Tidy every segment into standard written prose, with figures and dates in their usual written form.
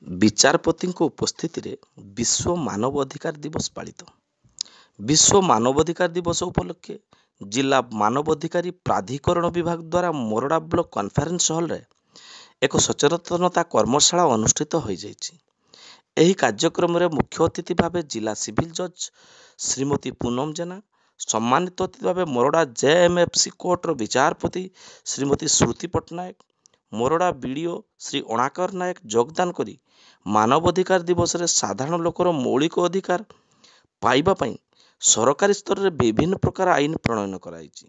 विचारपति उपस्थित विश्व मानवाधिकार दिवस पालित। विश्व मानवाधिकार दिवस उपलक्षे जिला मानवाधिकारी प्राधिकरण विभाग द्वारा मोरडा ब्लॉक कॉन्फ्रेंस हॉल रे एक सचेतनता कर्मशाला अनुष्ठित हो जाइछि। एही कार्यक्रम रे मुख्य अतिथि भाव जिला सिविल जज श्रीमती पूनम जेना, सम्मानित अतिथि भाव मोरडा जेएमएफसी कोर्टर विचारपति श्रीमती श्रुति पट्टनायक, मोरडा बीडीओ श्री अणाकर नायक योगदान करी मानवाधिकार दिवस रे साधारण लोकर मौलिक अधिकार पाइबा पई सरकारी स्तर रे विभिन्न प्रकार आईन प्रणयन कराइछि।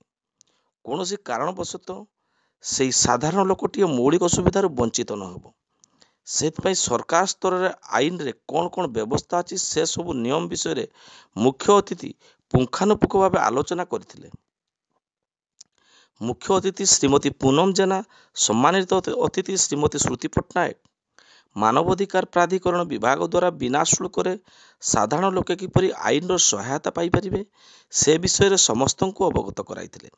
कौनसी कारणवशतः से साधारण लोकटी मौलिक सुविधार वंचित न हो, से सरकार स्तर रे आईन रे कौन कौन व्यवस्था अच्छी से सब नियम विषय रे मुख्य अतिथि पुंखानुपुंख भाव आलोचना करथिले। मुख्य अतिथि श्रीमती पूनम जेना, सम्मानित अतिथि श्रीमती श्रुति पट्टनायक मानवाधिकार प्राधिकरण विभाग द्वारा बिना शुल्क साधारण लोके किपरि आईन रो सहायता पाई परिबे से विषय रे समस्त को अवगत कराइथिले।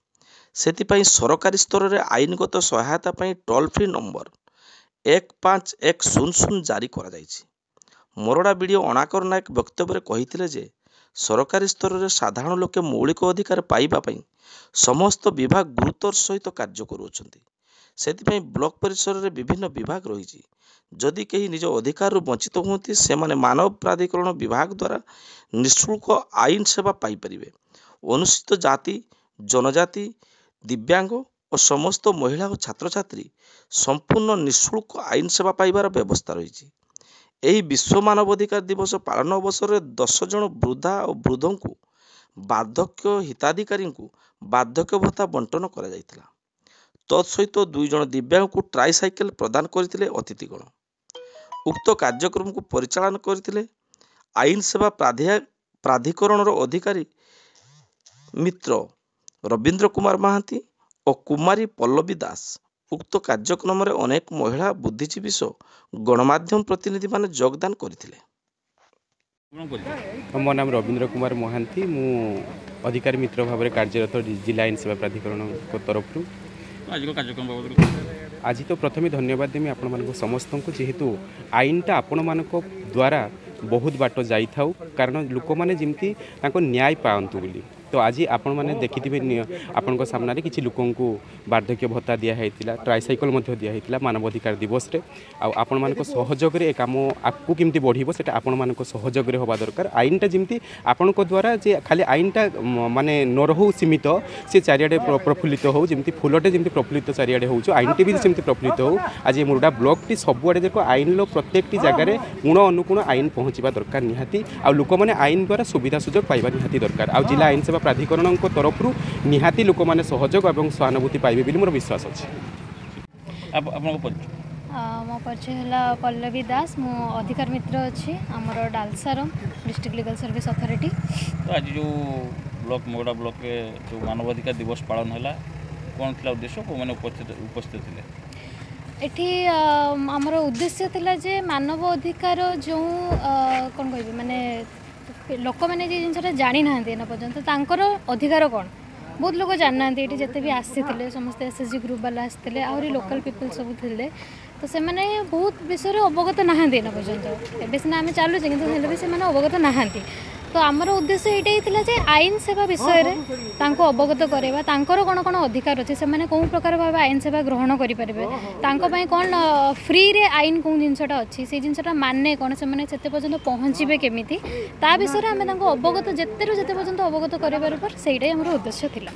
सेतिपई सरकारी स्तर रे आईनगत सहायता पाई टोल फ्री नंबर 151000 जारी करा जाइछि। मोरडा बीडीओ अणाकर नायक वक्तव्य कहिथिले जे सरकारी स्तर रे साधारण लोके मौलिक अधिकार पाइबा पई समस्त विभाग गुरुत्वर सहित कार्य करूछंती। सेतिपई ब्लॉक परिसर रे विभिन्न विभाग रहिछि। जदि केही निज अधिकार वंचित होती से माने मानव प्राधिकरण विभाग द्वारा निःशुल्क आईन सेवा पाई परिबे। अनुसूचित जाति, जनजाति, दिव्यांग और समस्त महिला और छात्र छात्री संपूर्ण निःशुल्क आईन सेवा पाइबार व्यवस्था रही। एही विश्व मानवाधिकार दिवस पालन अवसर में 10 जन वृद्धा और वृद्धों को बार्धक्य हिताधिकारी को बार्धक्य भत्ता बंटन करा जायतिला। तत्सहित 2 जन दिव्यांग को ट्राइसाइकेल प्रदान करथिले अतिथिगण। उक्त कार्यक्रम को परिचालन करथिले आईन सेवा प्राधिकरण अधिकारी मित्र रविंद्र कुमार महांती और कुमारी पल्लवी दास। उक्त कार्यक्रम में अनेक महिला बुद्धिजीवी गणमाध्यम प्रतिनिधि माने योगदान करथिले। मो नाम रविंद्र कुमार महांती, मु अधिकारी मित्र भाव में कार्यरत जिला आईन सेवा प्राधिकरण तरफ। आज तो प्रथम धन्यवाद देमी आपण मानक समस्त को, जेहेतु आईनटा आपण मानक द्वारा बहुत बाट जाई थाउ, कारण लोक मैंने जमती न्याय पातु बोली। तो आज आपण मैंने देखिथे आपण सामने किसी लोक बार्धक्य भत्ता दिखाई, ट्राइसाइकल दिखाई मानवाधिकार दिवस रे। आपण मानक सहयोग रे काम आगू केमती बढ़िबो सेटा आपण मानक सहयोग रे होबा दरकार। आईनटा जमती आपण द्वारा जे खाली आईनटा माने न रहू सीमित, से चारियाडे प्रफुल्लित हो, जमती फुलटे जमती प्रफुल्लित चारियाडे होउछ, आईनटी भी सेमती प्रफुल्लित हो। आज मुरडा ब्लॉक टी सबुआडे देखो आईन लो प्रत्येक टी जगह रे गुण अनुगुण आईन पहुँचवा दरकार निहाती। आ लोक माने आईन द्वारा सुविधा सुजोग पाइबा निहाती दरकार। आ जिला आईन सेवा प्राधिकरण तरफ निहाती लोक मैंने सहयोग और सहानुभूति पाइबे बोली मोर विश्वास अच्छे। मो परिचय है पल्लवी दास, मो अधिकार मित्र अच्छी आमर डालसारम डिस्ट्रिक्ट लीगल सर्विस अथॉरिटी। तो आज जो ब्लॉक मोरडा ब्लॉक के जो मानवाधिकार दिवस पालन है कौन था उद्देश्य को मैंने उपस्थित थे एठी आमर उद्देश्य थिला जे मानव अधिकार जो कौन कह माने लोक मैंने जिनसा जानी ना पर्यंत तांकर अधिकार कौन बहुत लोग जानना। ये जिते भी आसी समस्त एसएचजी ग्रुप वाला आसते आहरी लोकल पीपल सब थे, तो से मैंने बहुत विषय अवगत नहांती ना पर्यंत। एबे सिना आम चलुचे कि अवगत नहांती। तो आमर उद्देश्य ये जे आईन सेवा विषय रे तांको अवगत करवा, तांकर कौन कौन अधिकार अच्छे, से मैंने कौन प्रकार भाव आईन सेवा ग्रहण करें, कौन फ्री रे आईन कौन जिनसा अच्छी से जिनसा माने कौन से पर्यंत पहुँचे केमी ता विषय आम अवगत जिते जिते पर्यंत अवगत कर, से उद्देश्य थिला।